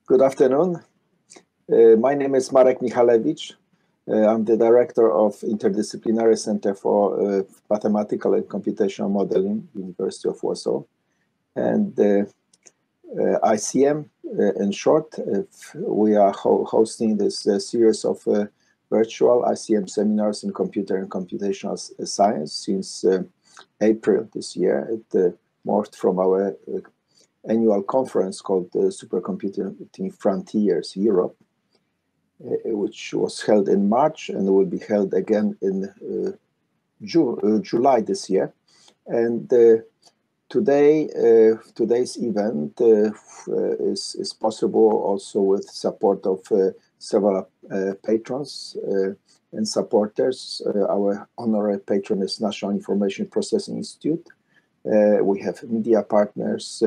Good afternoon. My name is Marek Michalewicz. I'm the director of Interdisciplinary Center for Mathematical and Computational Modeling, University of Warsaw. And ICM, in short, we are hosting this series of virtual ICM seminars in computer and computational science since April this year. It morphed from our annual conference called Supercomputing Frontiers Europe, which was held in March and will be held again in July this year. And today's event is possible also with support of several patrons and supporters. Our honorary patron is National Information Processing Institute. We have media partners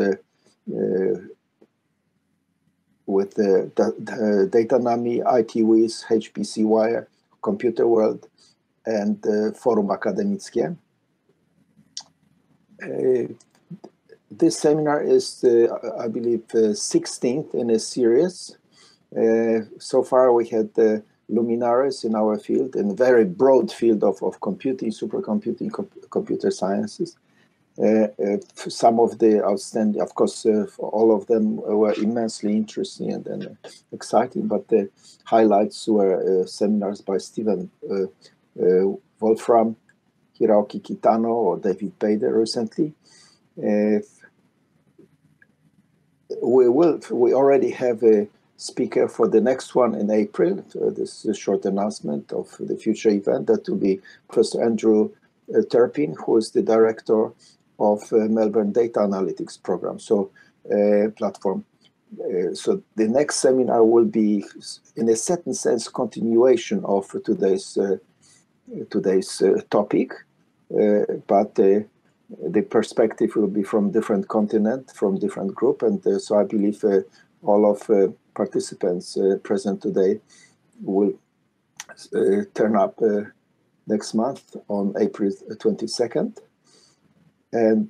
with Datanami, ITWiz, HPC Wire, Computer World, and Forum Akademickie. This seminar is, I believe, 16th in a series. So far, we had luminaries in our field, in a very broad field of computing, supercomputing, computer sciences. Some of the outstanding, of course, all of them were immensely interesting and exciting, but the highlights were seminars by Stephen Wolfram, Hiroki Kitano, or David Bader recently. We already have a speaker for the next one in April. This is a short announcement of the future event. That will be Professor Andrew Turpin, who is the director of Melbourne Data Analytics Program, platform. So the next seminar will be, in a certain sense, continuation of today's topic, but the perspective will be from different continent, from different group, and so I believe all of participants present today will turn up next month on April 22nd. And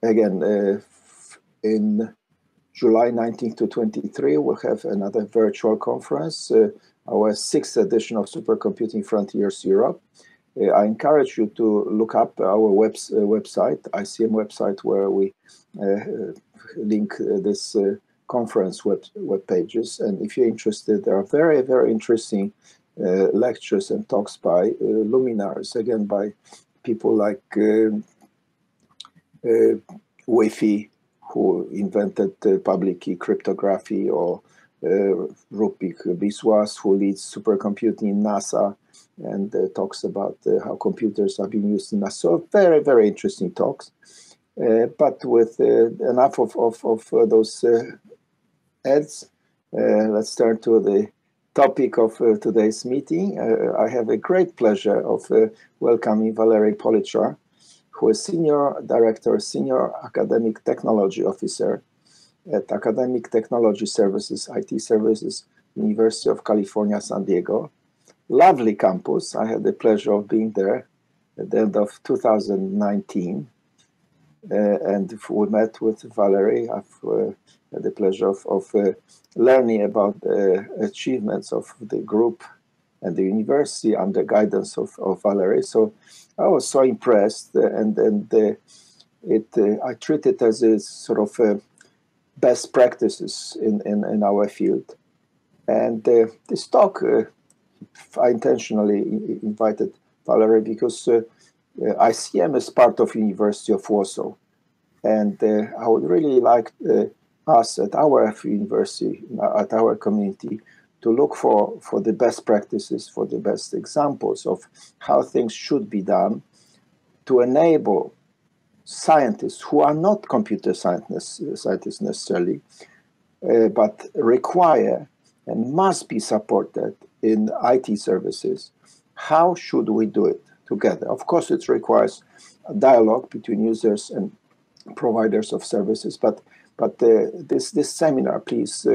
again, in July 19th to 23, we'll have another virtual conference, our 6th edition of Supercomputing Frontiers Europe. I encourage you to look up our website, ICM website, where we link this conference web pages. And if you're interested, there are very, very interesting lectures and talks by luminaries, again, by people like Wi-Fi, who invented public key cryptography, or Rupik Biswas, who leads supercomputing in NASA and talks about how computers are being used in NASA. So very, very interesting talks. But with enough of those ads, let's turn to the topic of today's meeting. I have a great pleasure of welcoming Valerie Polichar, who is Senior Director, Senior Academic Technology Officer at Academic Technology Services, IT Services, University of California, San Diego. Lovely campus. I had the pleasure of being there at the end of 2019. And we met with Valerie. I've had the pleasure of learning about the achievements of the group and the university under guidance of Valerie. So I was so impressed, and I treat it as a sort of best practices in our field. And this talk, I intentionally invited Valerie because ICM is part of University of Warsaw. And I would really like us at our university, at our community, to look for the best practices, for the best examples of how things should be done to enable scientists who are not computer scientists necessarily, but require and must be supported in IT services. How should we do it together? Of course, it requires a dialogue between users and providers of services, but this seminar, please,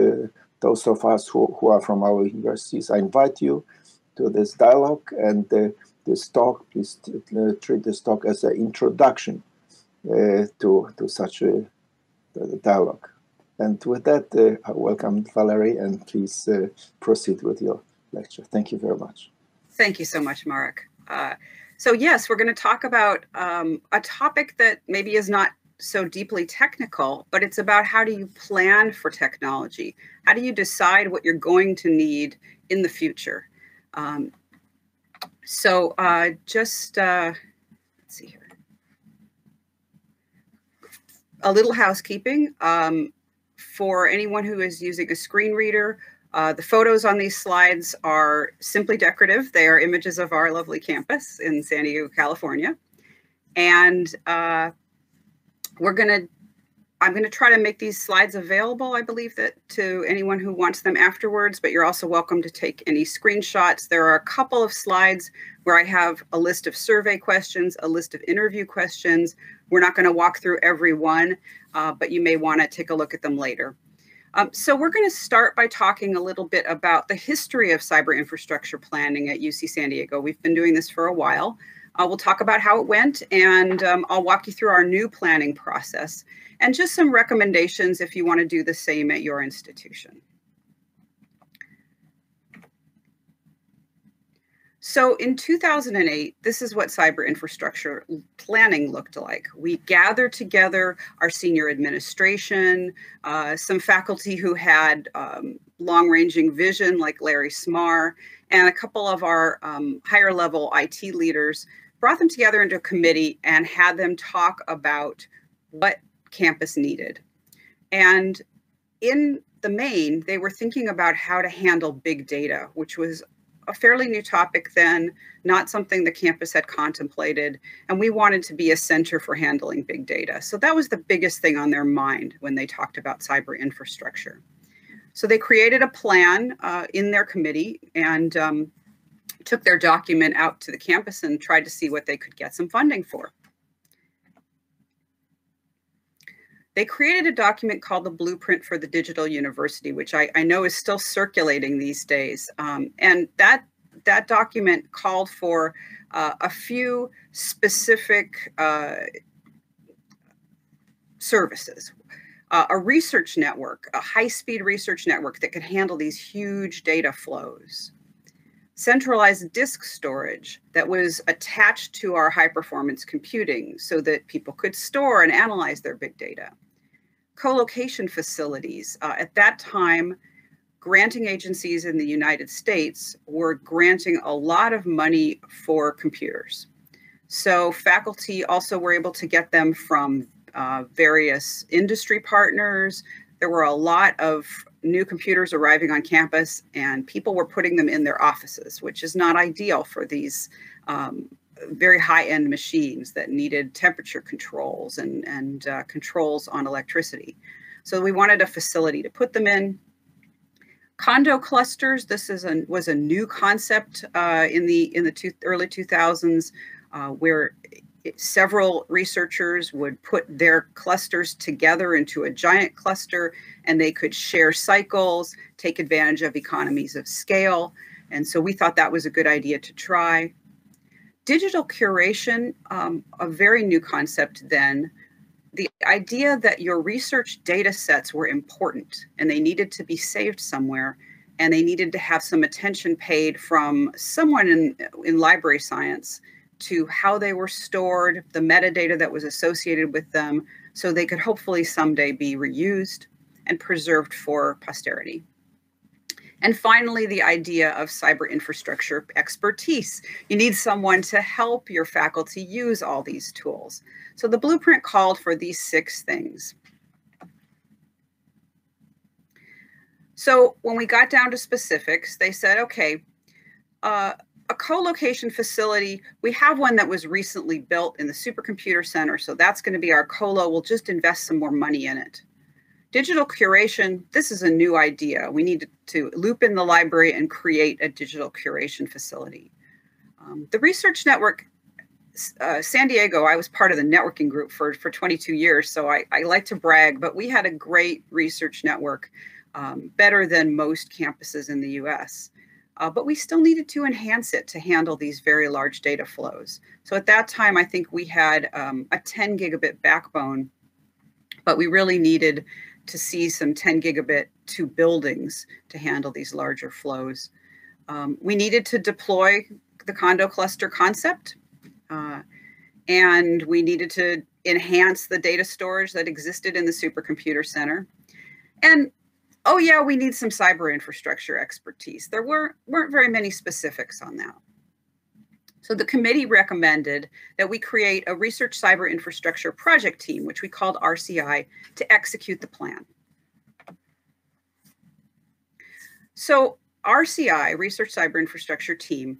those of us who are from our universities, I invite you to this dialogue, and this talk, please treat this talk as an introduction to such a the dialogue. And with that, I welcome Valerie, and please proceed with your lecture. Thank you very much. Thank you so much, Marek. So yes, we're going to talk about a topic that maybe is not so deeply technical, but it's about how do you plan for technology? How do you decide what you're going to need in the future? Let's see here. A little housekeeping. For anyone who is using a screen reader, the photos on these slides are simply decorative. They are images of our lovely campus in San Diego, California. And I'm going to try to make these slides available, I believe, that to anyone who wants them afterwards, but you're also welcome to take any screenshots. There are a couple of slides where I have a list of survey questions, a list of interview questions. We're not going to walk through every one, but you may want to take a look at them later. So we're going to start by talking a little bit about the history of cyber infrastructure planning at UC San Diego. We've been doing this for a while. We'll talk about how it went, and I'll walk you through our new planning process and just some recommendations if you want to do the same at your institution. So in 2008, this is what cyber infrastructure planning looked like. We gathered together our senior administration, some faculty who had long-ranging vision like Larry Smar, and a couple of our higher level IT leaders, brought them together into a committee and had them talk about what campus needed. And in the main, they were thinking about how to handle big data, which was a fairly new topic then, not something the campus had contemplated, and we wanted to be a center for handling big data. So that was the biggest thing on their mind when they talked about cyber infrastructure. So they created a plan in their committee and took their document out to the campus and tried to see what they could get some funding for. They created a document called the Blueprint for the Digital University, which I know is still circulating these days. And that document called for a few specific services. A research network, a high-speed research network that could handle these huge data flows. Centralized disk storage that was attached to our high-performance computing so that people could store and analyze their big data. Co-location facilities. At that time, granting agencies in the United States were granting a lot of money for computers. So faculty also were able to get them from various industry partners. There were a lot of new computers arriving on campus, and people were putting them in their offices, which is not ideal for these very high-end machines that needed temperature controls and controls on electricity. So we wanted a facility to put them in. Condo clusters. This was a new concept in the early 2000s, where several researchers would put their clusters together into a giant cluster, and they could share cycles, take advantage of economies of scale. And so we thought that was a good idea to try. Digital curation, a very new concept then. The idea that your research data sets were important and they needed to be saved somewhere, and they needed to have some attention paid from someone in library science to how they were stored, the metadata that was associated with them, so they could hopefully someday be reused and preserved for posterity. And finally, the idea of cyber infrastructure expertise. You need someone to help your faculty use all these tools. So the blueprint called for these 6 things. So when we got down to specifics, they said, okay, a co-location facility, we have one that was recently built in the Supercomputer Center, so that's going to be our colo. We'll just invest some more money in it. Digital curation, this is a new idea. We need to loop in the library and create a digital curation facility. The research network, San Diego, I was part of the networking group for 22 years, so I like to brag, but we had a great research network, better than most campuses in the US. But we still needed to enhance it to handle these very large data flows. So at that time, I think we had a 10 gigabit backbone But we really needed to see some 10 gigabit to buildings to handle these larger flows. We needed to deploy the condo cluster concept, and we needed to enhance the data storage that existed in the supercomputer center. And oh yeah, we need some cyber infrastructure expertise. There weren't very many specifics on that. So the committee recommended that we create a research cyber infrastructure project team, which we called RCI, to execute the plan. So RCI, Research Cyber Infrastructure Team,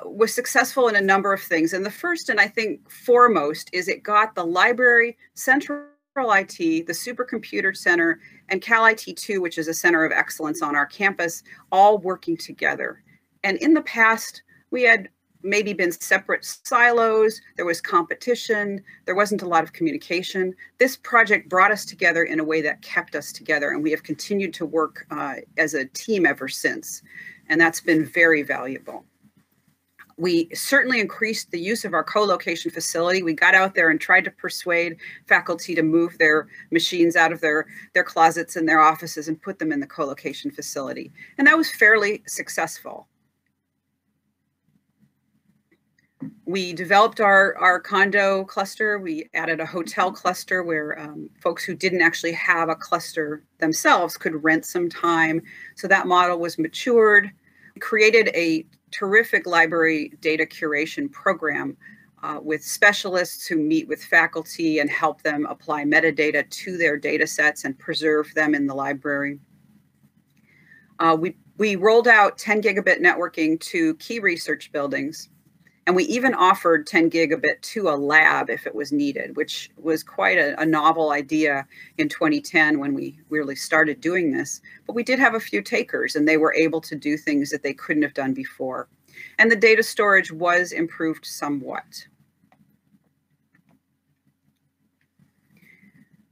was successful in a number of things. And the first, and I think foremost, is it got the library, central IT, the supercomputer center, and Cal IT2, which is a center of excellence on our campus, all working together. And in the past, we had maybe been separate silos. There was competition. There wasn't a lot of communication. This project brought us together in a way that kept us together, and we have continued to work as a team ever since. And that's been very valuable. We certainly increased the use of our co-location facility. We got out there and tried to persuade faculty to move their machines out of their closets and their offices and put them in the co-location facility. And that was fairly successful. We developed our condo cluster. We added a hotel cluster where folks who didn't actually have a cluster themselves could rent some time. So that model was matured. We created a terrific library data curation program with specialists who meet with faculty and help them apply metadata to their data sets and preserve them in the library. We rolled out 10 gigabit networking to key research buildings. And we even offered 10 gigabit to a lab if it was needed, which was quite a novel idea in 2010 when we really started doing this. But we did have a few takers, and they were able to do things that they couldn't have done before. And the data storage was improved somewhat.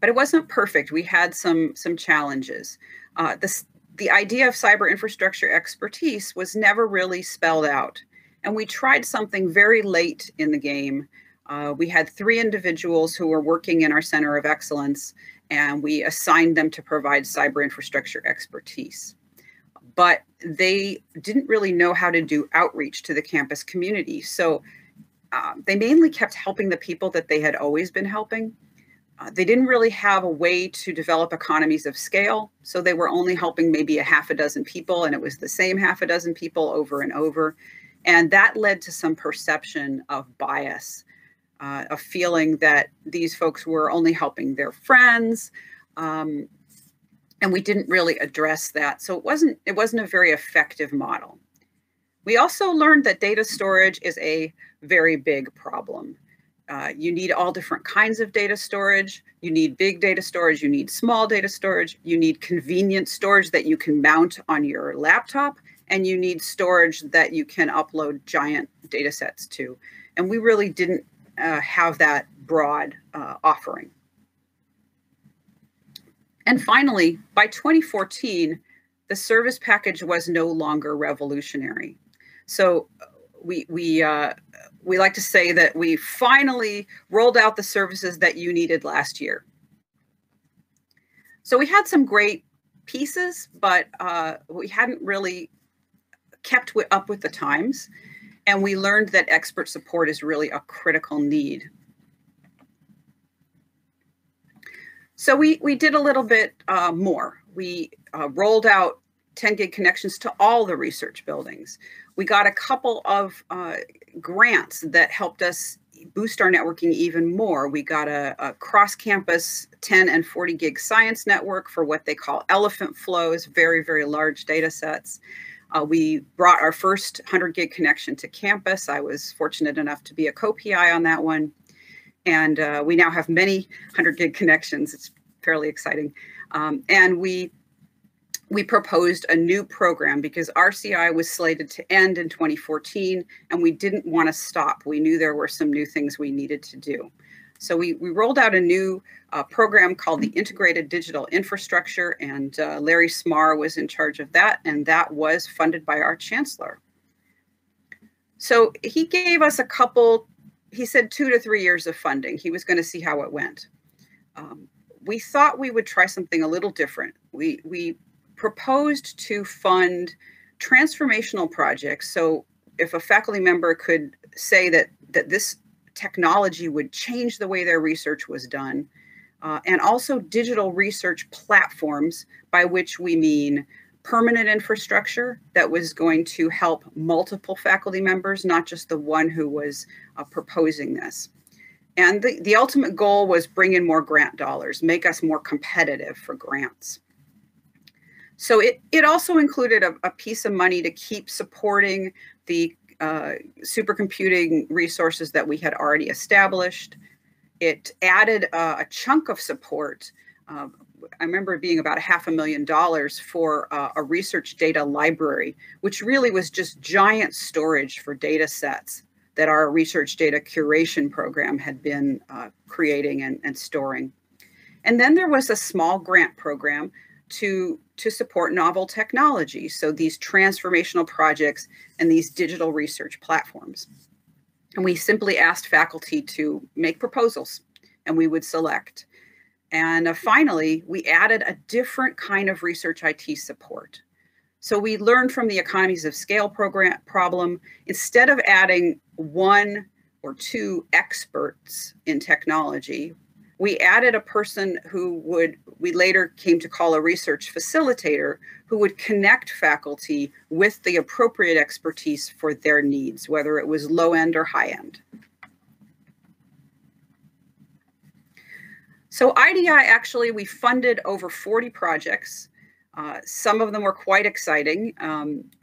But it wasn't perfect. We had some challenges. The idea of cyber infrastructure expertise was never really spelled out. And we tried something very late in the game. We had 3 individuals who were working in our Center of Excellence, and we assigned them to provide cyber infrastructure expertise. But they didn't really know how to do outreach to the campus community. So they mainly kept helping the people that they had always been helping. They didn't really have a way to develop economies of scale. So they were only helping maybe a half a dozen people, and it was the same half a dozen people over and over. And that led to some perception of bias, a feeling that these folks were only helping their friends. And we didn't really address that. So it wasn't a very effective model. We also learned that data storage is a very big problem. You need all different kinds of data storage. You need big data storage. You need small data storage. You need convenient storage that you can mount on your laptop. And you need storage that you can upload giant data sets to. And we really didn't have that broad offering. And finally, by 2014, the service package was no longer revolutionary. So we like to say that we finally rolled out the services that you needed last year. So we had some great pieces, but we hadn't really kept up with the times, and we learned that expert support is really a critical need. So we did a little bit more. We rolled out 10 gig connections to all the research buildings. We got a couple of grants that helped us boost our networking even more. We got a cross-campus 10 and 40 gig science network for what they call elephant flows, very, very large data sets. We brought our first 100 gig connection to campus. I was fortunate enough to be a co-PI on that one. And we now have many 100 gig connections. It's fairly exciting. And we proposed a new program because RCI was slated to end in 2014, and we didn't want to stop. We knew there were some new things we needed to do. So we rolled out a new program called the Integrated Digital Infrastructure, and Larry Smar was in charge of that, and that was funded by our chancellor. So he gave us he said 2 to 3 years of funding. He was going to see how it went. we thought we would try something a little different. We proposed to fund transformational projects. So if a faculty member could say that this technology would change the way their research was done, and also digital research platforms, by which we mean permanent infrastructure that was going to help multiple faculty members, not just the one who was proposing this. And the ultimate goal was bring in more grant dollars, make us more competitive for grants. So it also included a piece of money to keep supporting the supercomputing resources that we had already established. It added a chunk of support. I remember it being about $500,000 for a research data library, which really was just giant storage for data sets that our research data curation program had been creating and storing. And then there was a small grant program to support novel technology, so these transformational projects and these digital research platforms. And we simply asked faculty to make proposals, and we would select. And finally, we added a different kind of research IT support. So we learned from the economies of scale problem. Instead of adding 1 or 2 experts in technology, we added a person who we later came to call a research facilitator, who would connect faculty with the appropriate expertise for their needs, whether it was low end or high end. So IDI, actually, we funded over 40 projects. Some of them were quite exciting.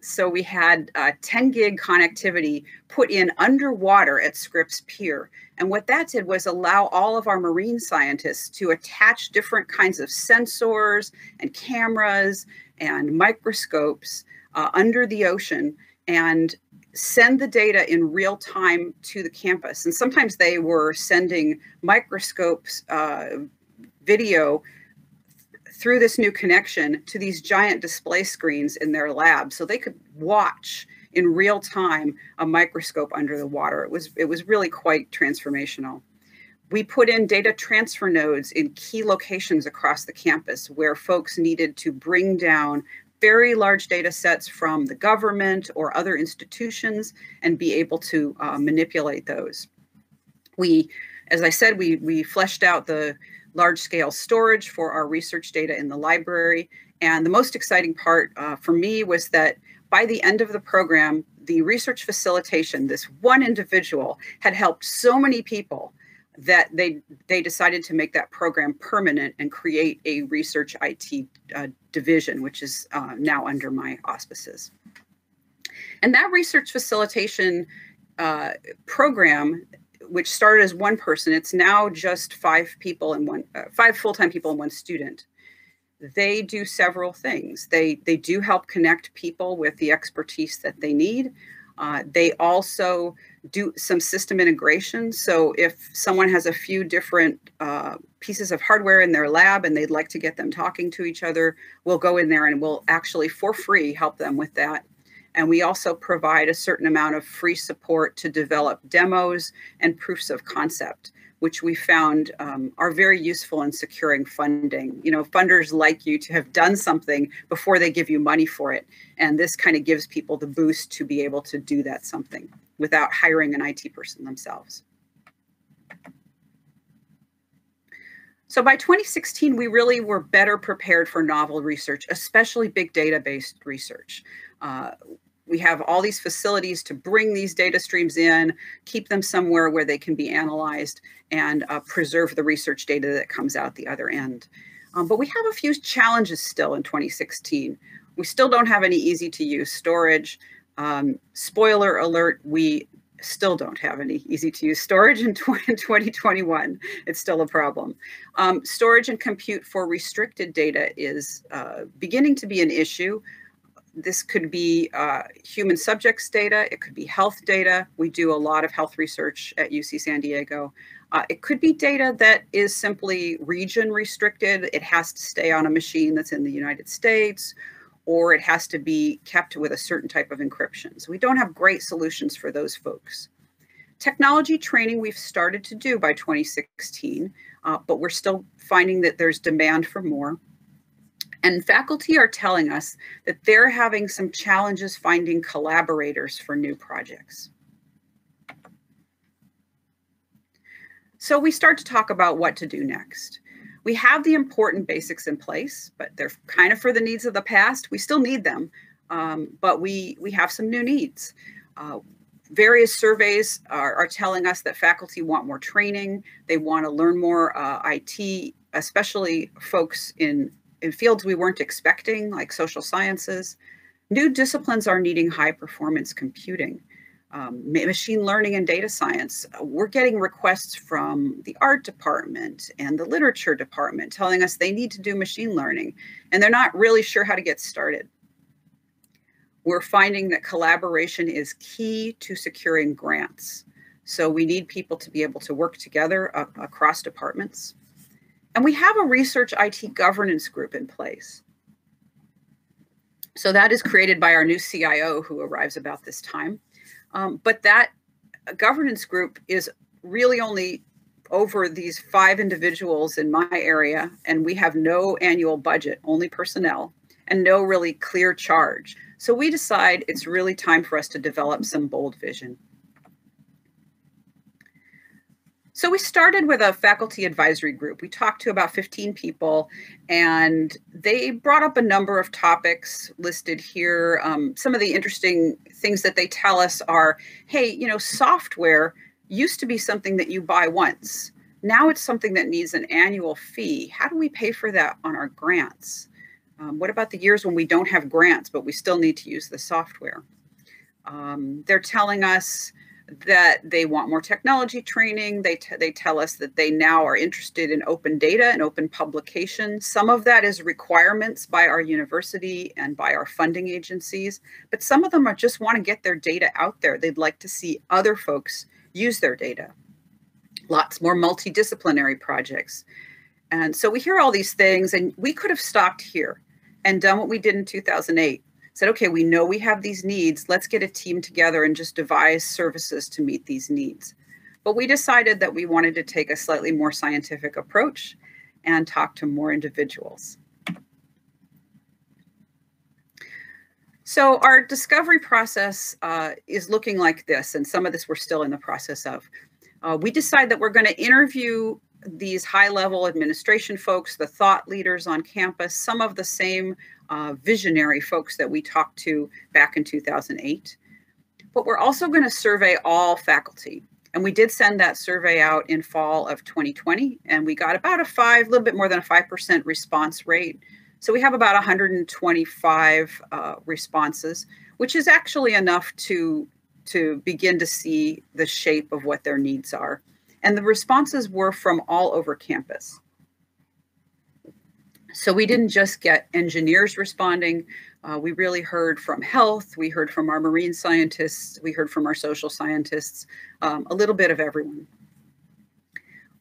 So we had 10 gig connectivity put in underwater at Scripps Pier. And what that did was allow all of our marine scientists to attach different kinds of sensors and cameras and microscopes under the ocean and send the data in real time to the campus. And sometimes they were sending microscopes video through this new connection to these giant display screens in their lab, so they could watch in real time a microscope under the water. It was really quite transformational. We put in data transfer nodes in key locations across the campus where folks needed to bring down very large data sets from the government or other institutions and be able to manipulate those. As I said, we fleshed out the large-scale storage for our research data in the library. And the most exciting part for me was that by the end of the program, the research facilitation, this one individual, had helped so many people that they decided to make that program permanent and create a research IT division, which is now under my auspices. And that research facilitation program, which started as one person, it's now just 5 people and 5 full-time people and 1 student. They do several things. They do help connect people with the expertise that they need. They also do some system integration. So if someone has a few different pieces of hardware in their lab and they'd like to get them talking to each other, we'll go in there and we'll actually, for free, help them with that. And we also provide a certain amount of free support to develop demos and proofs of concept, which we found are very useful in securing funding. You know, funders like you to have done something before they give you money for it. And this kind of gives people the boost to be able to do that something without hiring an IT person themselves. So by 2016, we really were better prepared for novel research, especially big data-based research. We have all these facilities to bring these data streams in, keep them somewhere where they can be analyzed, and preserve the research data that comes out the other end. But we have a few challenges still in 2016. We still don't have any easy-to-use storage. Spoiler alert, we still don't have any easy-to-use storage in 2021. It's still a problem. Storage and compute for restricted data is beginning to be an issue. This could be human subjects data. It could be health data. We do a lot of health research at UC San Diego. It could be data that is simply region restricted. It has to stay on a machine that's in the United States, or it has to be kept with a certain type of encryption. So we don't have great solutions for those folks. Technology training we've started to do by 2016, but we're still finding that there's demand for more. And faculty are telling us that they're having some challenges finding collaborators for new projects. So we start to talk about what to do next. We have the important basics in place, but they're kind of for the needs of the past. We still need them, but we have some new needs. Various surveys are telling us that faculty want more training. They want to learn more IT, especially folks in fields we weren't expecting, like social sciences. New disciplines are needing high performance computing. Machine learning and data science. We're getting requests from the art department and the literature department telling us they need to do machine learning, and they're not really sure how to get started. We're finding that collaboration is key to securing grants. So we need people to be able to work together across departments. And we have a research IT governance group in place. So that is created by our new CIO who arrives about this time. But that governance group is really only over these 5 individuals in my area, and we have no annual budget, only personnel, and no really clear charge. So we decide it's really time for us to develop some bold vision. So we started with a faculty advisory group. We talked to about 15 people, and they brought up a number of topics listed here. Some of the interesting things that they tell us are, hey, you know, software used to be something that you buy once. Now it's something that needs an annual fee. How do we pay for that on our grants? What about the years when we don't have grants, but we still need to use the software? They're telling us that they want more technology training. They tell us that they now are interested in open data and open publication. Some of that is requirements by our university and by our funding agencies, but some of them are just want to get their data out there. They'd like to see other folks use their data. Lots more multidisciplinary projects. And so we hear all these things, and we could have stopped here and done what we did in 2008. Said, okay, we know we have these needs. Let's get a team together and just devise services to meet these needs. But we decided that we wanted to take a slightly more scientific approach and talk to more individuals. So our discovery process is looking like this, and some of this we're still in the process of. We decide that we're going to interview these high-level administration folks, the thought leaders on campus, some of the same visionary folks that we talked to back in 2008. But we're also going to survey all faculty. And we did send that survey out in fall of 2020, and we got about a little bit more than a 5% response rate. So we have about 125 responses, which is actually enough to begin to see the shape of what their needs are. And the responses were from all over campus. So we didn't just get engineers responding. We really heard from health. We heard from our marine scientists. We heard from our social scientists, a little bit of everyone.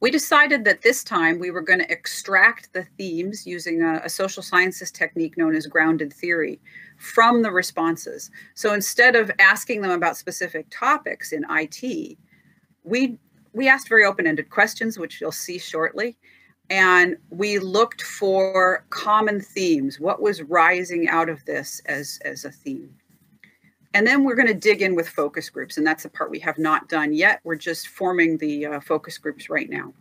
We decided that this time we were going to extract the themes using a social sciences technique known as grounded theory from the responses. So instead of asking them about specific topics in IT, we asked very open-ended questions, which you'll see shortly. And we looked for common themes. What was rising out of this as a theme? And then we're going to dig in with focus groups. And that's the part we have not done yet. We're just forming the focus groups right now.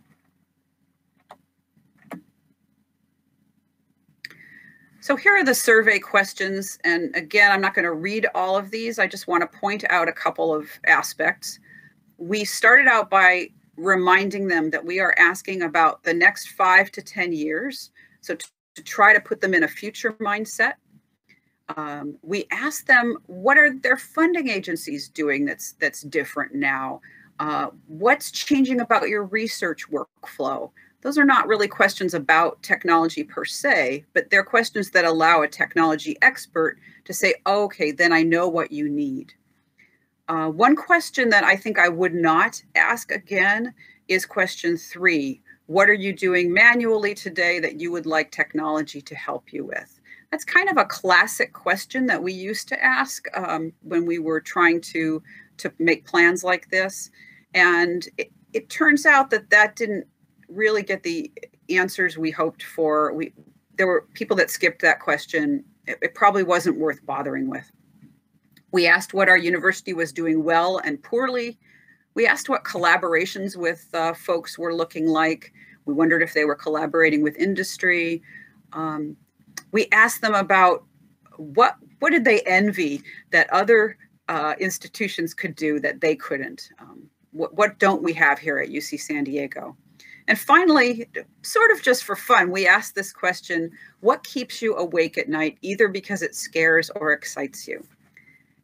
So here are the survey questions. And again, I'm not going to read all of these. I just want to point out a couple of aspects. We started out by reminding them that we are asking about the next 5 to 10 years. So to try to put them in a future mindset. We asked them, what are their funding agencies doing that's different now? What's changing about your research workflow? Those are not really questions about technology per se, but they're questions that allow a technology expert to say, oh, okay, then I know what you need. One question that I think I would not ask again is question 3. What are you doing manually today that you would like technology to help you with? That's kind of a classic question that we used to ask when we were trying to make plans like this. And it turns out that that didn't really get the answers we hoped for. There were people that skipped that question. It probably wasn't worth bothering with. We asked what our university was doing well and poorly. We asked what collaborations with folks were looking like. We wondered if they were collaborating with industry. We asked them about what did they envy that other institutions could do that they couldn't. What don't we have here at UC San Diego? And finally, sort of just for fun, we asked this question: what keeps you awake at night, either because it scares or excites you?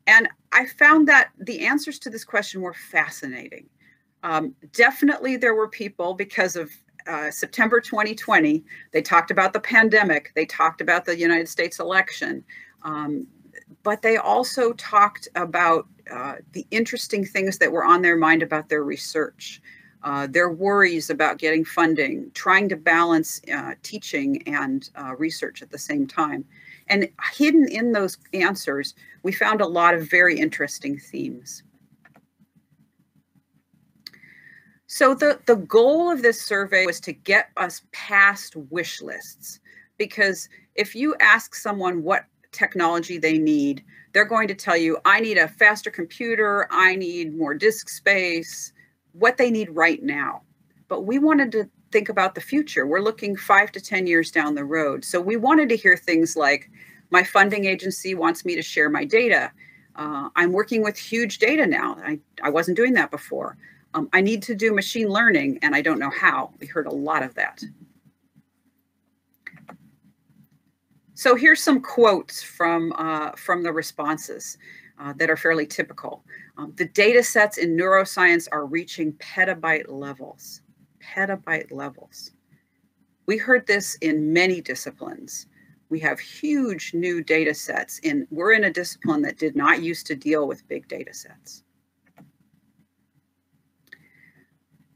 And I found that the answers to this question were fascinating. Definitely there were people, because of September 2020, they talked about the pandemic, they talked about the United States election, but they also talked about the interesting things that were on their mind about their research, their worries about getting funding, trying to balance teaching and research at the same time. And hidden in those answers, we found a lot of very interesting themes. So the goal of this survey was to get us past wish lists, because if you ask someone what technology they need, they're going to tell you, I need a faster computer, I need more disk space, what they need right now. But we wanted to think about the future. We're looking 5 to 10 years down the road. So we wanted to hear things like, my funding agency wants me to share my data. I'm working with huge data now. I wasn't doing that before. I need to do machine learning and I don't know how. We heard a lot of that. So here's some quotes from the responses that are fairly typical. The data sets in neuroscience are reaching petabyte levels. Petabyte levels. We heard this in many disciplines. We have huge new data sets, and we're in a discipline that did not used to deal with big data sets.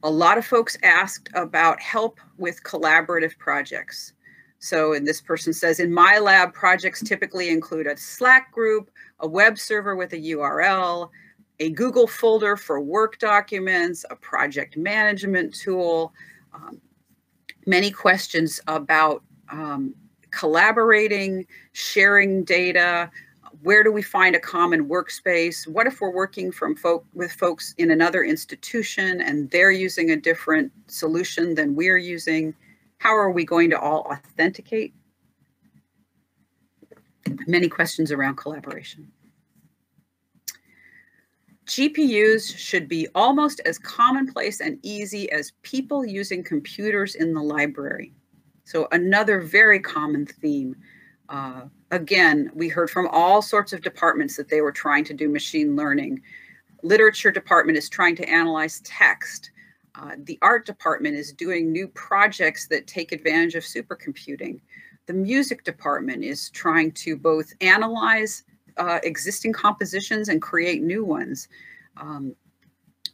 A lot of folks asked about help with collaborative projects. So, and this person says, in my lab, projects typically include a Slack group, a web server with a URL, a Google folder for work documents, a project management tool, many questions about collaborating, sharing data. Where do we find a common workspace? What if we're working with folks in another institution and they're using a different solution than we're using? How are we going to all authenticate? Many questions around collaboration. GPUs should be almost as commonplace and easy as people using computers in the library. So another very common theme. Again, we heard from all sorts of departments that they were trying to do machine learning. Literature department is trying to analyze text. The art department is doing new projects that take advantage of supercomputing. The music department is trying to both analyze existing compositions and create new ones.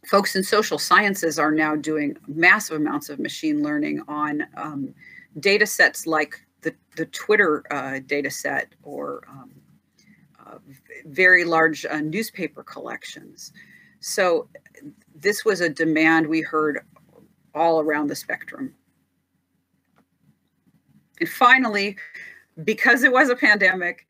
Folks in social sciences are now doing massive amounts of machine learning on data sets like the Twitter data set or very large newspaper collections. So this was a demand we heard all around the spectrum. And finally, because it was a pandemic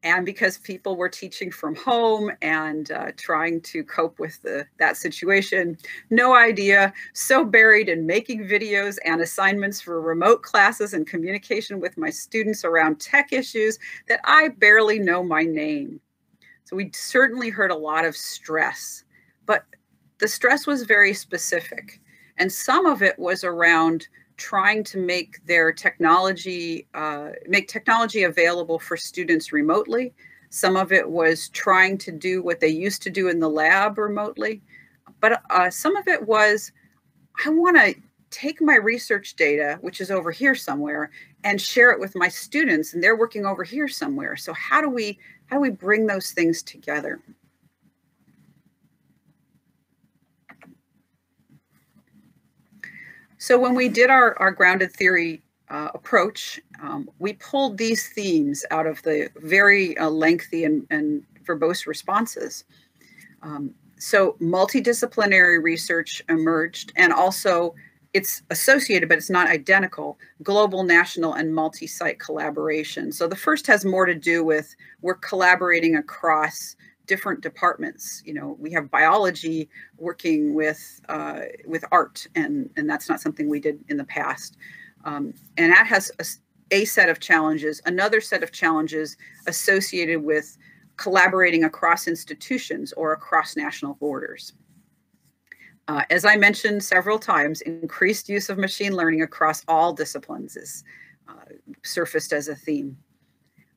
and because people were teaching from home and trying to cope with that situation, no idea, so buried in making videos and assignments for remote classes and communication with my students around tech issues that I barely know my name. So we certainly heard a lot of stress, but the stress was very specific. And some of it was around trying to make their technology, make technology available for students remotely. Some of it was trying to do what they used to do in the lab remotely. But some of it was, I want to take my research data, which is over here somewhere, and share it with my students, and they're working over here somewhere. So how do we bring those things together? So when we did our grounded theory approach, we pulled these themes out of the very lengthy and verbose responses. So multidisciplinary research emerged, and also it's associated, but it's not identical, global, national, and multi-site collaboration. So the first has more to do with we're collaborating across different departments. You know, we have biology working with art, and that's not something we did in the past. And that has a set of challenges, another set of challenges associated with collaborating across institutions or across national borders. As I mentioned several times, increased use of machine learning across all disciplines is surfaced as a theme.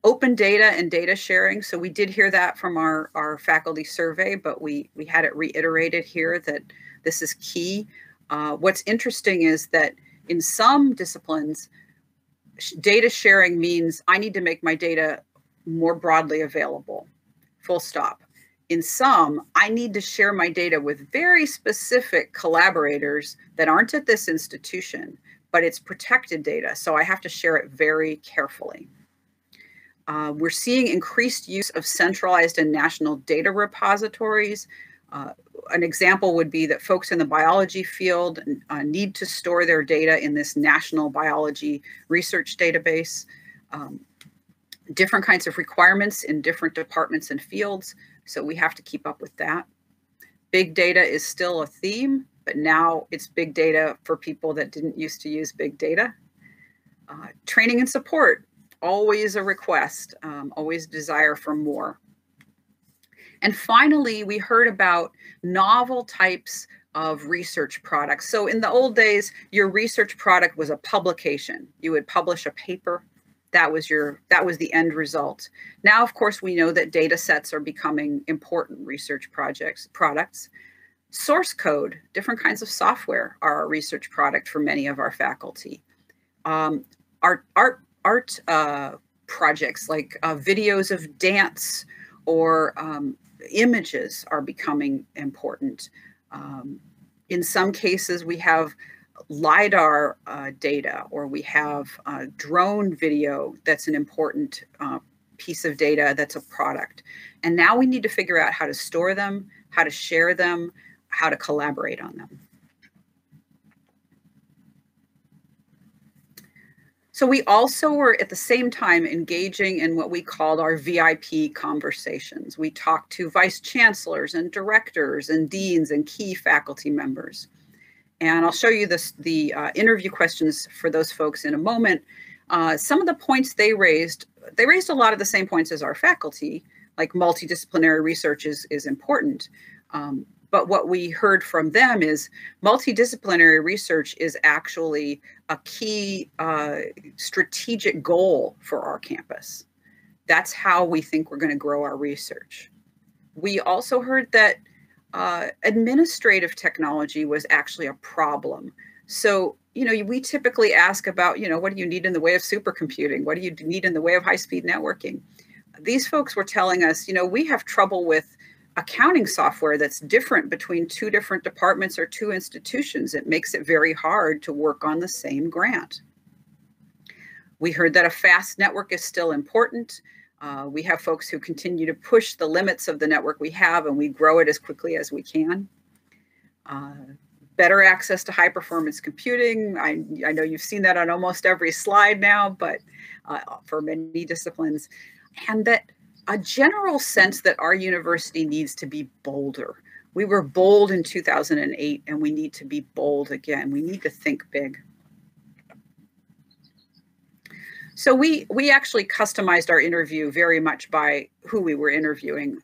Open data and data sharing. So we did hear that from our faculty survey, but we had it reiterated here that this is key. What's interesting is that in some disciplines, data sharing means I need to make my data more broadly available, full stop. In some, I need to share my data with very specific collaborators that aren't at this institution, but it's protected data, so I have to share it very carefully. We're seeing increased use of centralized and national data repositories. An example would be that folks in the biology field need to store their data in this national biology research database. Different kinds of requirements in different departments and fields, so we have to keep up with that. Big data is still a theme, but now it's big data for people that didn't used to use big data. Training and support, always a request, always desire for more. And finally, we heard about novel types of research products. So in the old days, your research product was a publication. You would publish a paper. That was the end result. Now, of course, we know that data sets are becoming important research products. Source code, different kinds of software are a research product for many of our faculty. Art projects like videos of dance or images are becoming important. In some cases, we have LiDAR data, or we have drone video that's an important piece of data that's a product. And now we need to figure out how to store them, how to share them, how to collaborate on them. So we also were at the same time engaging in what we called our VIP conversations. We talked to vice chancellors and directors and deans and key faculty members. And I'll show you the interview questions for those folks in a moment. Some of the points they raised a lot of the same points as our faculty, like multidisciplinary research is important. But what we heard from them is multidisciplinary research is actually a key strategic goal for our campus. That's how we think we're going to grow our research. We also heard that administrative technology was actually a problem. So, we typically ask about, what do you need in the way of supercomputing? What do you need in the way of high-speed networking? These folks were telling us, we have trouble with accounting software that's different between two different departments or two institutions. It makes it very hard to work on the same grant. We heard that a fast network is still important. We have folks who continue to push the limits of the network we have, and we grow it as quickly as we can. Better access to high performance computing. I know you've seen that on almost every slide now, but for many disciplines. And that a general sense that our university needs to be bolder. We were bold in 2008, and we need to be bold again. We need to think big. So we actually customized our interview very much by who we were interviewing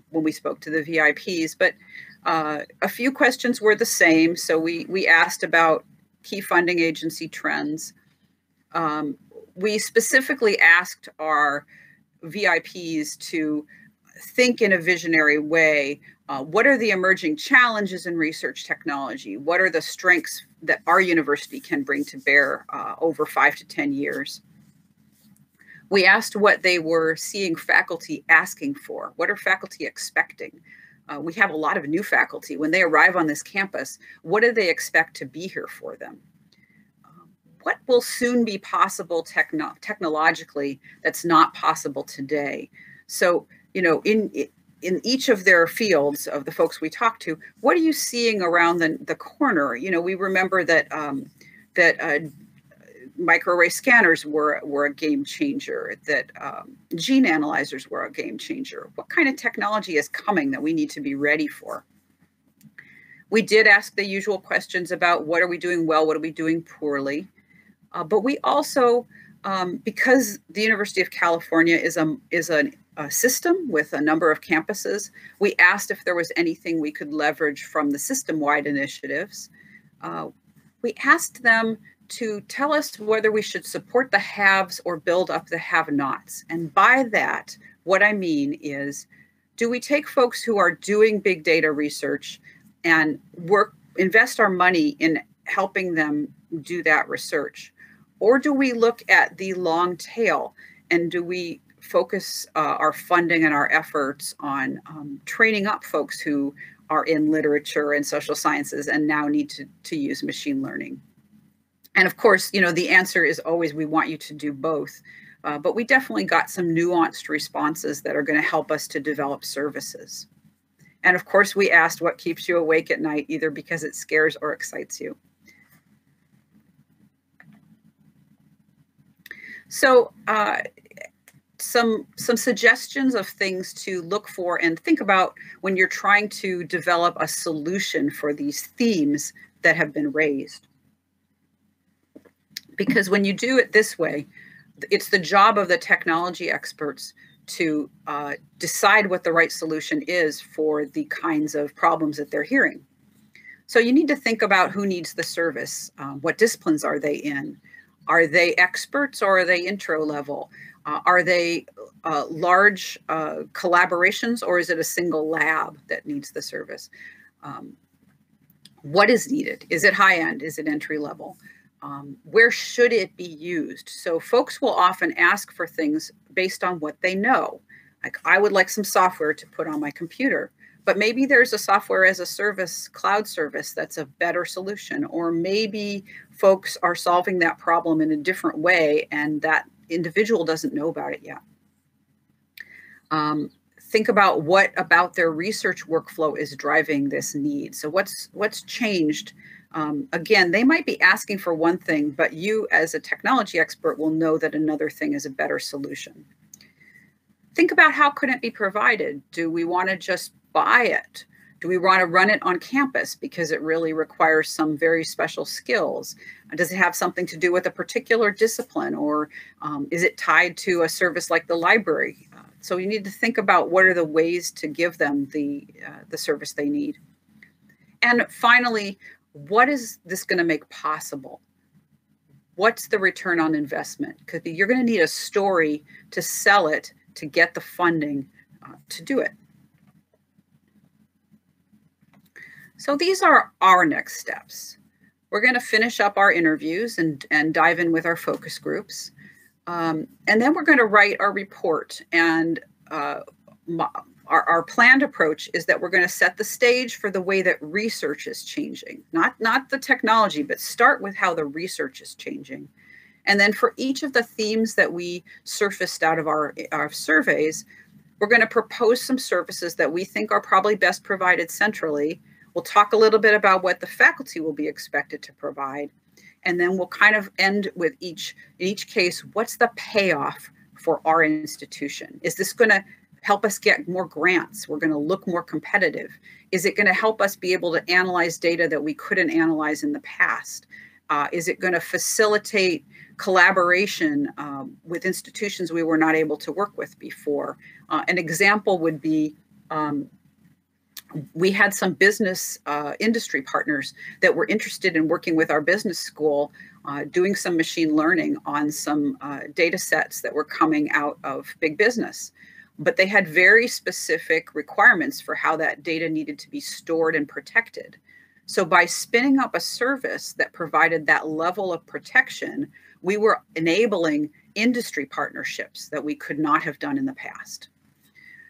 when we spoke to the VIPs, but a few questions were the same. So we asked about key funding agency trends. We specifically asked our VIPs to think in a visionary way. What are the emerging challenges in research technology? What are the strengths that our university can bring to bear over 5 to 10 years? We asked what they were seeing faculty asking for. What are faculty expecting? We have a lot of new faculty. When they arrive on this campus, what do they expect to be here for them? What will soon be possible technologically that's not possible today? So, in each of their fields of the folks we talk to, what are you seeing around the corner? You know, we remember that microarray scanners were a game changer, that gene analyzers were a game changer. What kind of technology is coming that we need to be ready for? We did ask the usual questions about what are we doing well, what are we doing poorly, but we also, because the University of California is a system with a number of campuses, we asked if there was anything we could leverage from the system-wide initiatives. We asked them to tell us whether we should support the haves or build up the have-nots. And by that, what I mean is, do we take folks who are doing big data research and invest our money in helping them do that research? Or do we look at the long tail, and do we focus our funding and our efforts on training up folks who are in literature and social sciences and now need to use machine learning? And of course, you know, the answer is always we want you to do both, but we definitely got some nuanced responses that are going to help us to develop services. And of course, we asked what keeps you awake at night, either because it scares or excites you. So some suggestions of things to look for and think about when you're trying to develop a solution for these themes that have been raised. Because when you do it this way, it's the job of the technology experts to decide what the right solution is for the kinds of problems that they're hearing. So you need to think about who needs the service. What disciplines are they in? Are they experts or are they intro level? Are they large collaborations, or is it a single lab that needs the service? What is needed? Is it high end? Is it entry level? Where should it be used? So folks will often ask for things based on what they know. Like, I would like some software to put on my computer, but maybe there's a software as a service, cloud service, that's a better solution. Or maybe folks are solving that problem in a different way and that individual doesn't know about it yet. Think about what about their research workflow is driving this need. So what's changed? Again, they might be asking for one thing, but you as a technology expert will know that another thing is a better solution. Think about how could it be provided? Do we want to just buy it? Do we want to run it on campus because it really requires some very special skills? Does it have something to do with a particular discipline, or is it tied to a service like the library? So you need to think about what are the ways to give them the service they need. And finally, what is this going to make possible? What's the return on investment? Because you're going to need a story to sell it, to get the funding to do it. So these are our next steps. We're going to finish up our interviews and dive in with our focus groups. And then we're going to write our report. And our planned approach is that we're going to set the stage for the way that research is changing, not the technology, but start with how the research is changing. And then for each of the themes that we surfaced out of our surveys, we're going to propose some services that we think are probably best provided centrally. We'll talk a little bit about what the faculty will be expected to provide. And then we'll kind of end with in each case, what's the payoff for our institution? Is this going to help us get more grants? We're going to look more competitive. Is it going to help us be able to analyze data that we couldn't analyze in the past? Is it going to facilitate collaboration with institutions we were not able to work with before? An example would be we had some business industry partners that were interested in working with our business school, doing some machine learning on some data sets that were coming out of big business. But they had very specific requirements for how that data needed to be stored and protected. So by spinning up a service that provided that level of protection, we were enabling industry partnerships that we could not have done in the past.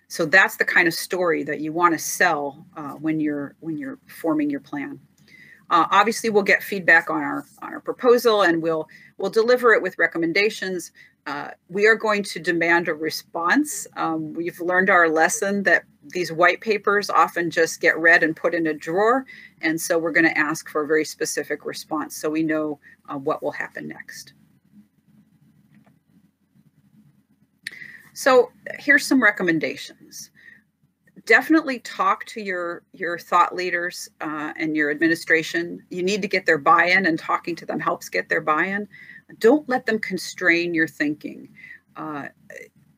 So that's the kind of story that you want to sell when you're forming your plan. Obviously, we'll get feedback on our proposal, and we'll deliver it with recommendations. We are going to demand a response. We've learned our lesson that these white papers often just get read and put in a drawer. And so we're going to ask for a very specific response so we know what will happen next. So here's some recommendations. Definitely talk to your thought leaders and your administration. You need to get their buy-in, and talking to them helps get their buy-in. Don't let them constrain your thinking.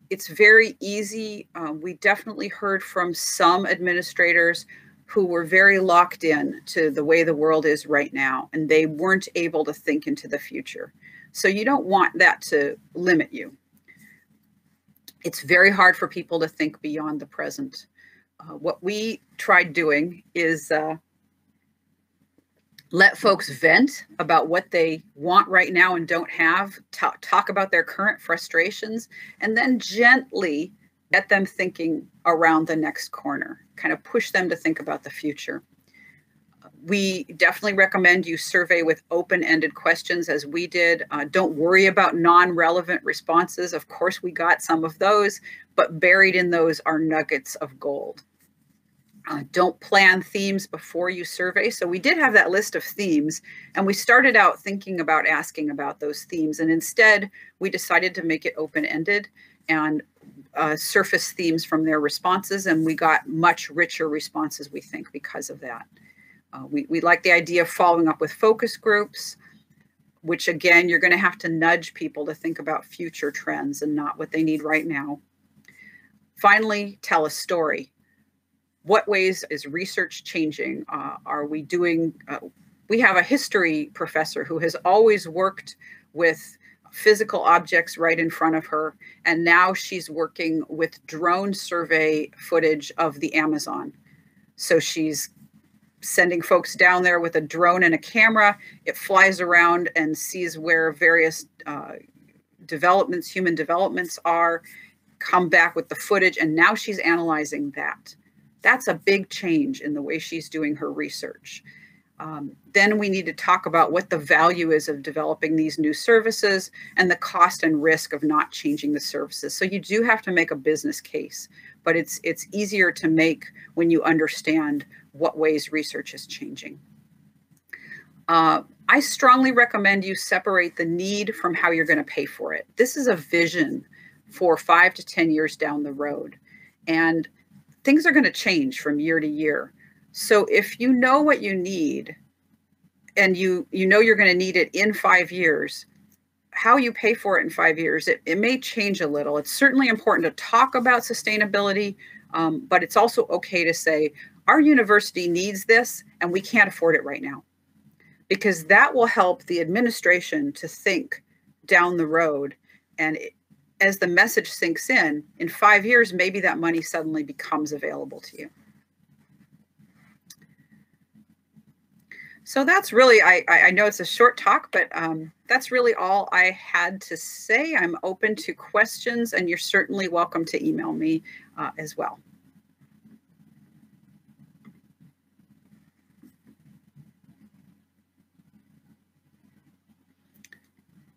It's very easy. We definitely heard from some administrators who were very locked in to the way the world is right now, and they weren't able to think into the future. So you don't want that to limit you. It's very hard for people to think beyond the present. What we tried doing is let folks vent about what they want right now and don't have, talk about their current frustrations, and then gently get them thinking around the next corner, kind of push them to think about the future. We definitely recommend you survey with open-ended questions, as we did. Don't worry about non-relevant responses. Of course, we got some of those, but buried in those are nuggets of gold. Don't plan themes before you survey. So we did have that list of themes, and we started out thinking about asking about those themes. And instead, we decided to make it open-ended and surface themes from their responses. And we got much richer responses, we think, because of that. We like the idea of following up with focus groups, which, again, you're going to have to nudge people to think about future trends and not what they need right now. Finally, tell a story. What ways is research changing? Are we doing, we have a history professor who has always worked with physical objects right in front of her, and now she's working with drone survey footage of the Amazon. So she's sending folks down there with a drone and a camera. It flies around and sees where various developments, human developments are, come back with the footage, and now she's analyzing that. That's a big change in the way she's doing her research. Then we need to talk about what the value is of developing these new services and the cost and risk of not changing the services. So you do have to make a business case, but it's easier to make when you understand what ways research is changing. I strongly recommend you separate the need from how you're going to pay for it. This is a vision for 5 to 10 years down the road, and things are going to change from year to year. So if you know what you need, and you know you're going to need it in 5 years, how you pay for it in 5 years, it may change a little. It's certainly important to talk about sustainability, but it's also okay to say, our university needs this and we can't afford it right now. Because that will help the administration to think down the road. And as the message sinks in 5 years, maybe that money suddenly becomes available to you. So that's really, I know it's a short talk, but that's really all I had to say. I'm open to questions, and you're certainly welcome to email me as well.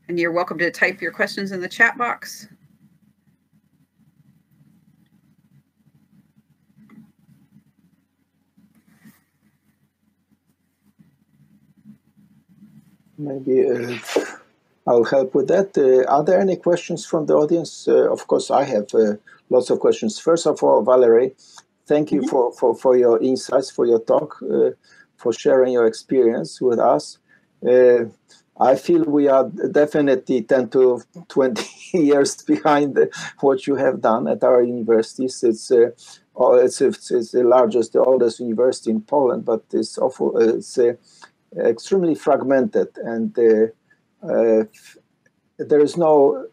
And you're welcome to type your questions in the chat box. Maybe I'll help with that. Are there any questions from the audience? Of course, I have lots of questions. First of all, Valerie, thank you for your insights, for your talk, for sharing your experience with us. I feel we are definitely 10 to 20 years behind what you have done at our universities. It's the largest, the oldest university in Poland, but it's awful. It's extremely fragmented, and there is no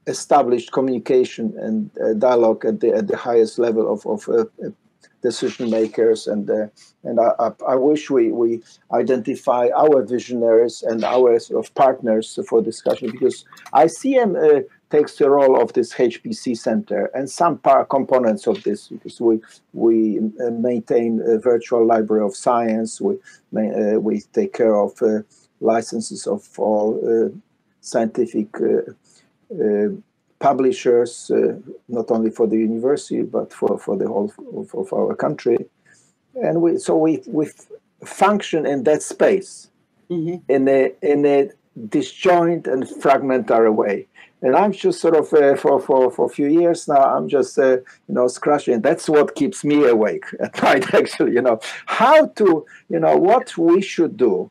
established communication and dialogue at the highest level of decision makers, and I wish we identify our visionaries and our sort of partners for discussion, because ICM takes the role of this HPC center and some components of this, because we maintain a virtual library of science, we take care of licenses of all scientific publishers, not only for the university, but for the whole of our country. And we function in that space in a disjoint and fragmentary way. And I'm just sort of for a few years now, I'm just scratching. That's what keeps me awake at night. Actually, how to what we should do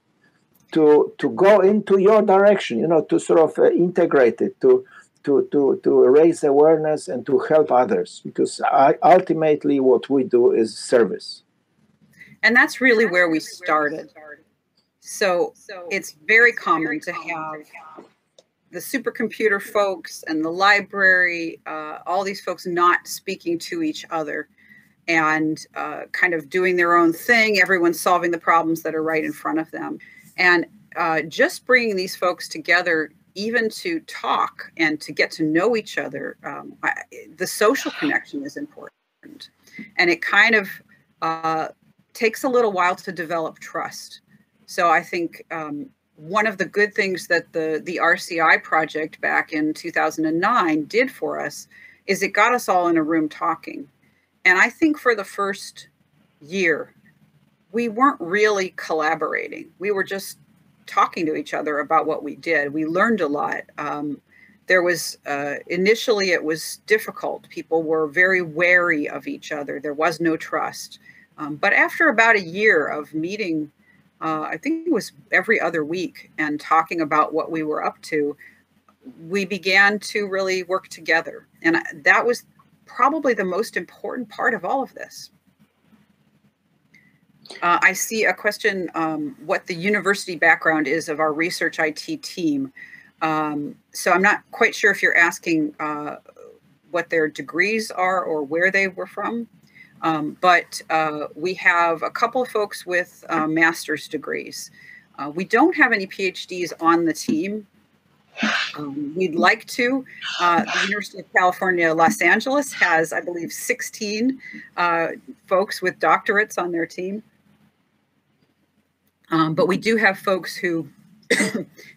to go into your direction. To sort of integrate it, to raise awareness and to help others, because ultimately what we do is service. And that's really where we started. So it's very common to have the supercomputer folks and the library, all these folks not speaking to each other and kind of doing their own thing. Everyone's solving the problems that are right in front of them. And just bringing these folks together, even to talk and to get to know each other, the social connection is important. And it kind of takes a little while to develop trust. So I think one of the good things that the RCI project back in 2009 did for us is it got us all in a room talking. And I think for the first year, we weren't really collaborating. We were just talking to each other about what we did. We learned a lot. There was, initially it was difficult. People were very wary of each other. There was no trust. But after about a year of meeting, I think it was every other week, and talking about what we were up to, we began to really work together. And that was probably the most important part of all of this. I see a question, what the university background is of our research IT team. So I'm not quite sure if you're asking what their degrees are or where they were from. But we have a couple of folks with master's degrees. We don't have any PhDs on the team. We'd like to. The University of California, Los Angeles has, I believe, 16 folks with doctorates on their team. But we do have folks who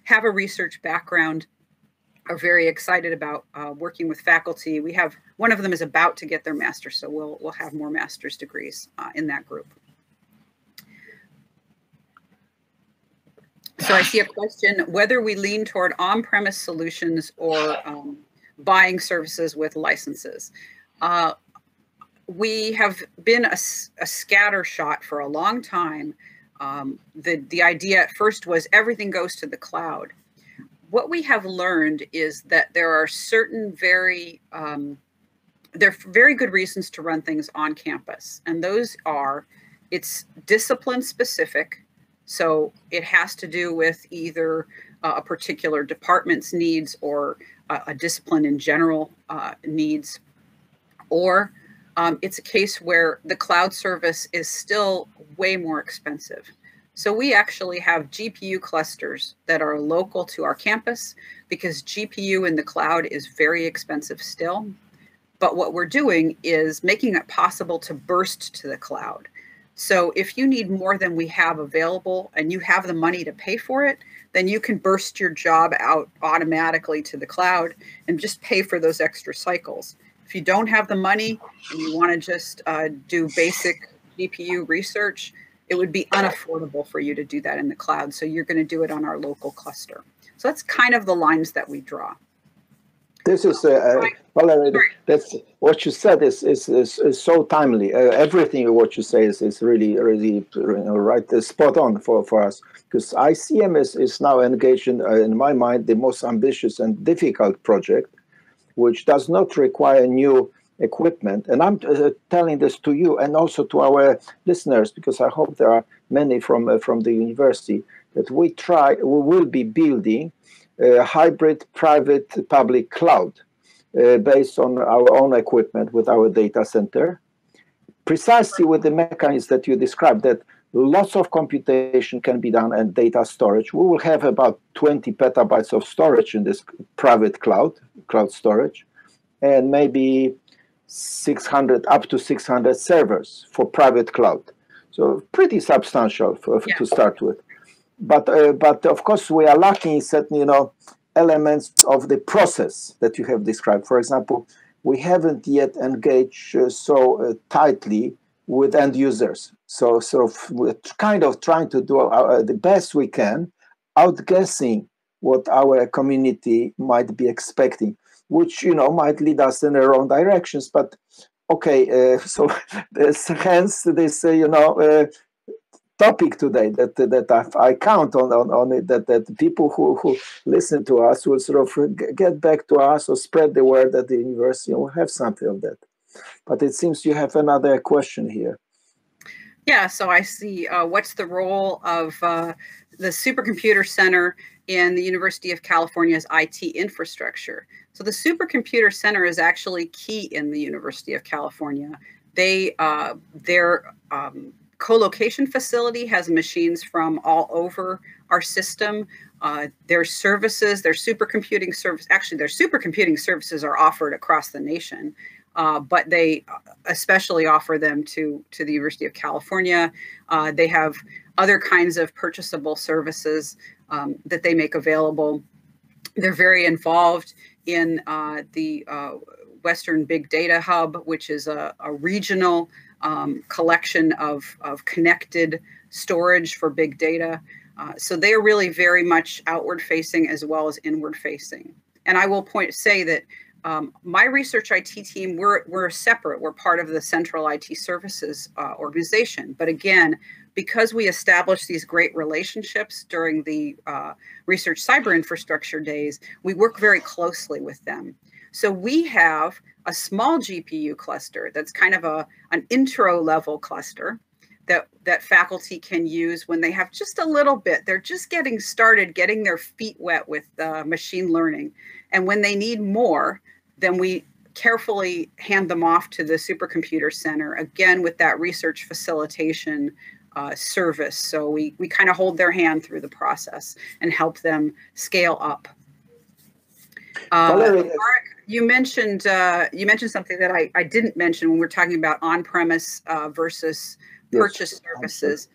have a research background, are very excited about working with faculty. We have, one of them is about to get their master's, so we'll have more master's degrees in that group. So I see a question, whether we lean toward on-premise solutions or buying services with licenses. We have been a scatter shot for a long time. The idea at first was everything goes to the cloud. What we have learned is that there are certain very good reasons to run things on campus. And those are, it's discipline specific. So it has to do with either a particular department's needs or a discipline in general needs, or it's a case where the cloud service is still way more expensive. So we actually have GPU clusters that are local to our campus because GPU in the cloud is very expensive still. But what we're doing is making it possible to burst to the cloud. So if you need more than we have available and you have the money to pay for it, then you can burst your job out automatically to the cloud and just pay for those extra cycles. If you don't have the money and you want to just do basic GPU research, it would be unaffordable for you to do that in the cloud. So you're going to do it on our local cluster. So that's kind of the lines that we draw. This is, Valerie, that's what you said is so timely. Everything what you say is really right, spot on for us. Because ICM is now engaged in my mind, the most ambitious and difficult project, which does not require new equipment. And I'm telling this to you and also to our listeners, because I hope there are many from the university, that we will be building a hybrid private public cloud based on our own equipment with our data center, precisely with the mechanism that you described, that lots of computation can be done and data storage. We will have about 20 petabytes of storage in this private cloud storage, and maybe 600 up to 600 servers for private cloud. So pretty substantial to start with. But of course we are lacking certain elements of the process that you have described. For example, we haven't yet engaged so tightly with end users. So we're kind of trying to do the best we can, outguessing what our community might be expecting, which, might lead us in the wrong directions. But okay, so hence this, topic today that I count on it, that people who listen to us will sort of get back to us or spread the word at the university, and we'll have something of that. But it seems you have another question here. Yeah, so I see what's the role of the Supercomputer Center in the University of California's IT infrastructure. So the Supercomputer Center is actually key in the University of California. Their co-location facility has machines from all over our system. Their services, their supercomputing services are offered across the nation. But they especially offer them to the University of California. They have other kinds of purchasable services that they make available. They're very involved in the Western Big Data Hub, which is a regional collection of connected storage for big data. So they are really very much outward facing as well as inward facing. And I will say that my research IT team, we're separate. We're part of the Central IT Services organization. But again, because we established these great relationships during the research cyber infrastructure days, we work very closely with them. So we have a small GPU cluster that's kind of an intro level cluster that faculty can use when they have just a little bit. They're just getting started, getting their feet wet with machine learning. And when they need more, then we carefully hand them off to the Supercomputer Center, again, with that research facilitation service. So we kind of hold their hand through the process and help them scale up. Valerie, Mark, you mentioned something that I didn't mention when we're talking about on-premise versus purchase services.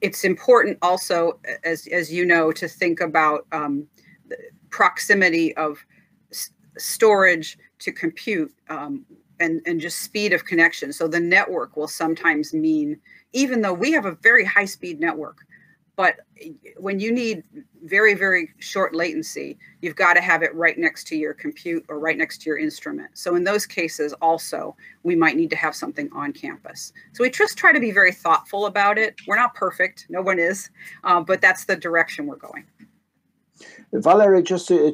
It's important also, as you know, to think about the proximity of storage to compute and just speed of connection. So the network will sometimes mean, even though we have a very high speed network, but when you need very, very short latency, you've got to have it right next to your compute or right next to your instrument. So in those cases also, we might need to have something on campus. So we just try to be very thoughtful about it. We're not perfect. No one is, but that's the direction we're going. Valerie, just a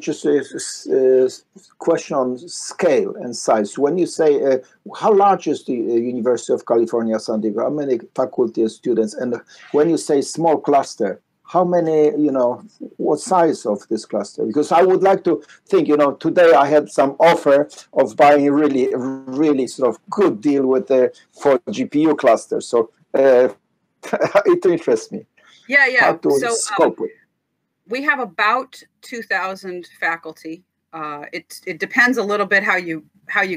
question on scale and size. When you say, how large is the University of California, San Diego? How many faculty and students? And when you say small cluster, how many, what size of this cluster? Because I would like to think, today I had some offer of buying a really sort of good deal for GPU cluster. So it interests me. Yeah. How to scope it. We have about 2,000 faculty. It depends a little bit how you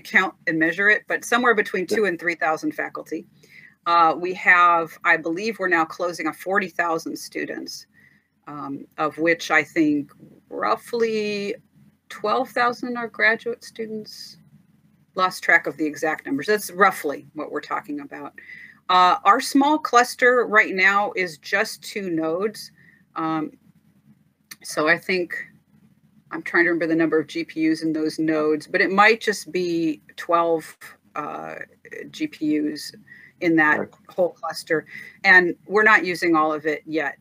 count and measure it, but somewhere between 2,000 and 3,000 faculty. We have, I believe, we're now closing on 40,000 students, of which I think roughly 12,000 are graduate students. Lost track of the exact numbers. That's roughly what we're talking about. Our small cluster right now is just 2 nodes. So I think, I'm trying to remember the number of GPUs in those nodes, but it might just be 12 GPUs in that whole cluster. And we're not using all of it yet.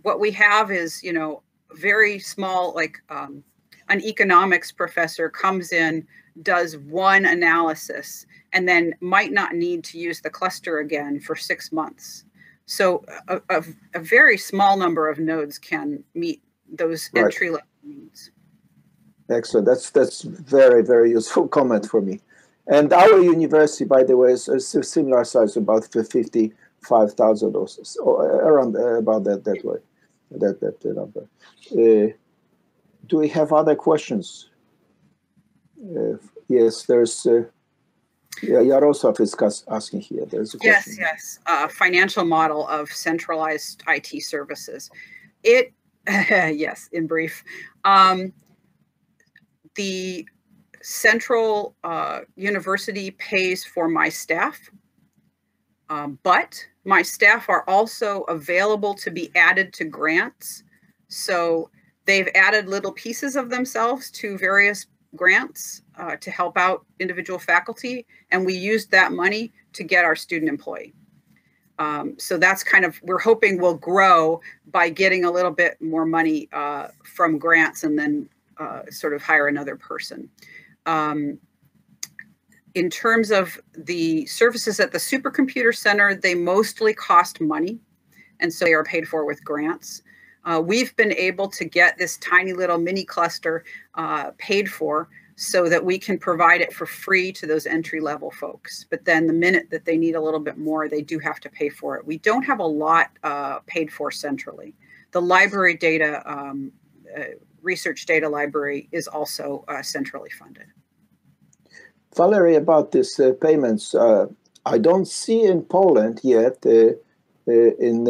What we have is, very small, like an economics professor comes in, does one analysis, and then might not need to use the cluster again for 6 months. So a very small number of nodes can meet those entry-level needs. Excellent. That's very, very useful comment for me. And our university, by the way, is a similar size, about 55,000 or so, around about that way, that number. Do we have other questions? Yes, there's. Yaroslav is asking here. There's a question. Yes. Financial model of centralized IT services. It Yes, in brief. The central university pays for my staff, but my staff are also available to be added to grants. So they've added little pieces of themselves to various grants to help out individual faculty, and we used that money to get our student employee. So that's kind of, we're hoping will grow by getting a little bit more money from grants and then sort of hire another person. In terms of the services at the Supercomputer Center, they mostly cost money, and so they are paid for with grants. We've been able to get this tiny little mini cluster paid for so that we can provide it for free to those entry-level folks. But then the minute that they need a little bit more, they do have to pay for it. We don't have a lot paid for centrally. The library data, research data library is also centrally funded. Valerie, about these payments, I don't see in Poland yet in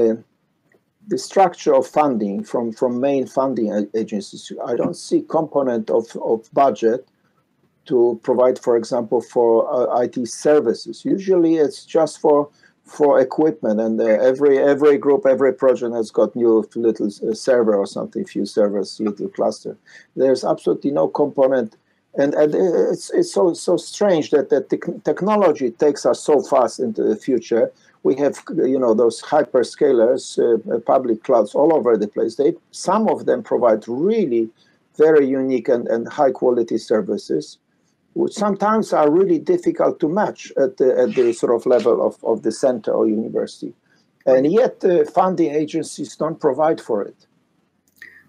the structure of funding from main funding agencies. I don't see component of budget to provide, for example, for IT services. Usually it's just for equipment, and every group, every project has got new little server or something, few servers, little cluster. There's absolutely no component, and it's so strange that the technology takes us so fast into the future. We have, those hyperscalers, public clouds all over the place. Some of them provide really very unique and high quality services, which sometimes are really difficult to match at the sort of level of the center or university. And yet funding agencies don't provide for it.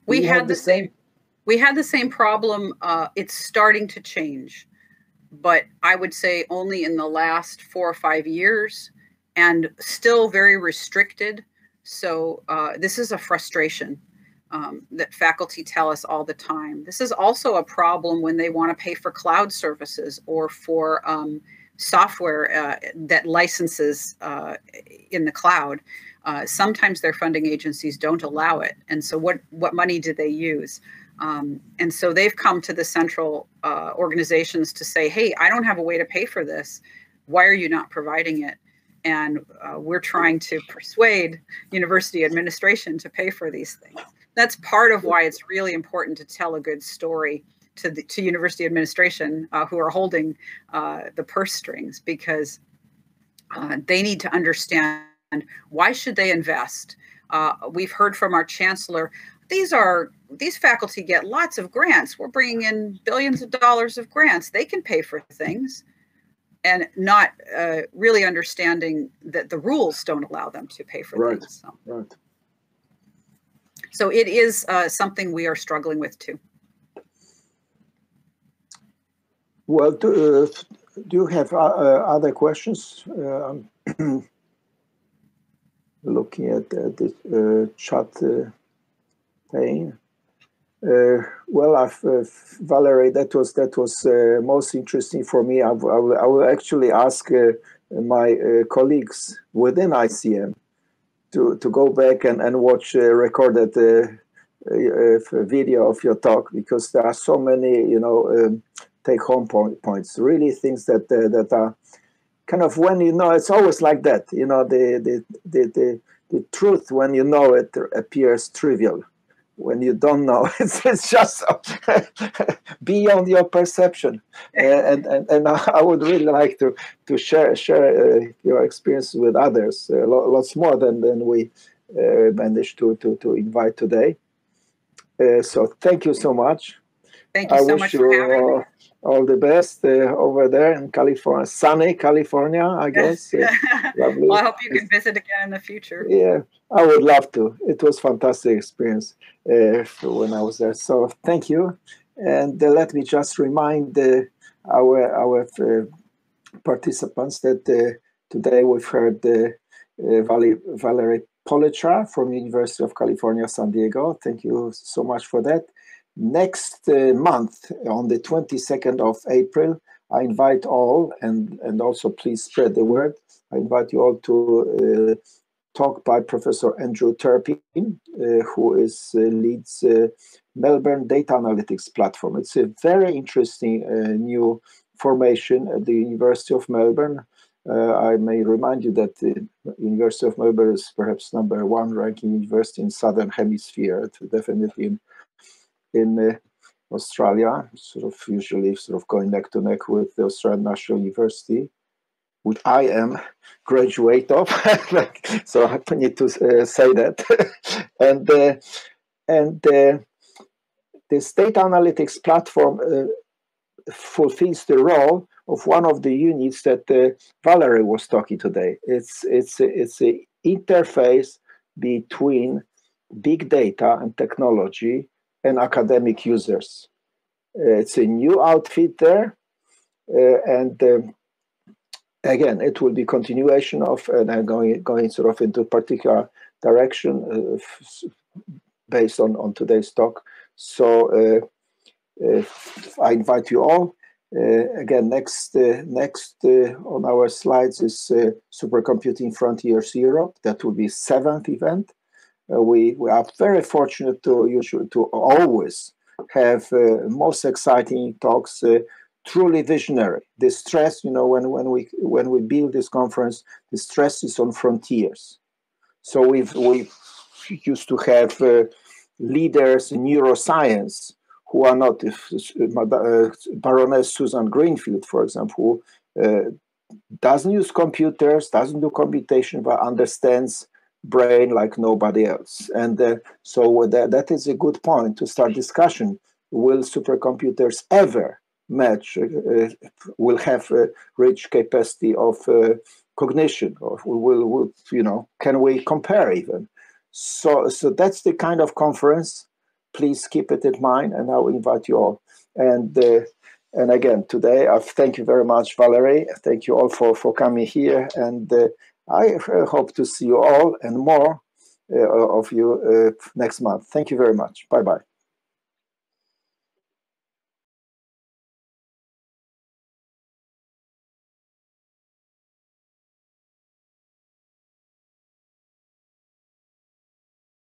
We had the same problem. It's starting to change, but I would say only in the last 4 or 5 years, and still very restricted. So this is a frustration that faculty tell us all the time. This is also a problem when they want to pay for cloud services or for software that licenses in the cloud. Sometimes their funding agencies don't allow it. And so what money do they use? And so they've come to the central organizations to say, hey, I don't have a way to pay for this. Why are you not providing it? And we're trying to persuade university administration to pay for these things. That's part of why it's really important to tell a good story to university administration who are holding the purse strings, because they need to understand, why should they invest? We've heard from our chancellor, these faculty get lots of grants. We're bringing in billions of dollars of grants. They can pay for things, and not really understanding that the rules don't allow them to pay for things. So. Right. So it is something we are struggling with too. Well, do you have other questions? Looking at the chat pane. Well, Valerie, that was most interesting for me. I will actually ask my colleagues within ICM to go back and watch recorded video of your talk, because there are so many take-home points, really things that are kind of, when it's always like that, the truth, when you know it, appears trivial. When you don't know, it's just beyond your perception. And I would really like to share your experience with others, lots more than we managed to invite today. So thank you so much. Thank you so much for having me. All the best over there in California, sunny California, I guess. Lovely. Well, I hope you can visit again in the future. Yeah, I would love to. It was a fantastic experience when I was there. So thank you. And let me just remind our participants that today we've heard Valerie Polichar from University of California, San Diego. Thank you so much for that. Next month, on the 22nd of April, I invite all, and also please spread the word, I invite you all to talk by Professor Andrew Turpin, who leads Melbourne Data Analytics Platform. It's a very interesting new formation at the University of Melbourne. I may remind you that the University of Melbourne is perhaps #1 ranking university in Southern Hemisphere, definitely in Australia, usually going neck to neck with the Australian National University, which I am graduate of, so I need to say that. and this data analytics platform fulfills the role of one of the units that Valerie was talking today. It's an interface between big data and technology and academic users. It's a new outfit there, and again, it will be continuation of going into a particular direction based on today's talk. So I invite you all. Again, next on our slides is Supercomputing Frontiers Europe. That will be 7th event. We are very fortunate to always have most exciting talks, truly visionary. The stress, when we build this conference, the stress is on frontiers. So we used to have leaders in neuroscience who are not, Baroness Susan Greenfield, for example, who doesn't use computers, doesn't do computation, but understands brain like nobody else. And so that is a good point to start discussion. Will supercomputers ever match, will have a rich capacity of cognition, or can we compare even? So that's the kind of conference. Please keep it in mind, and I'll invite you all. And again, today, I thank you very much, Valerie. Thank you all for coming here, and I hope to see you all and more of you next month. Thank you very much. Bye-bye.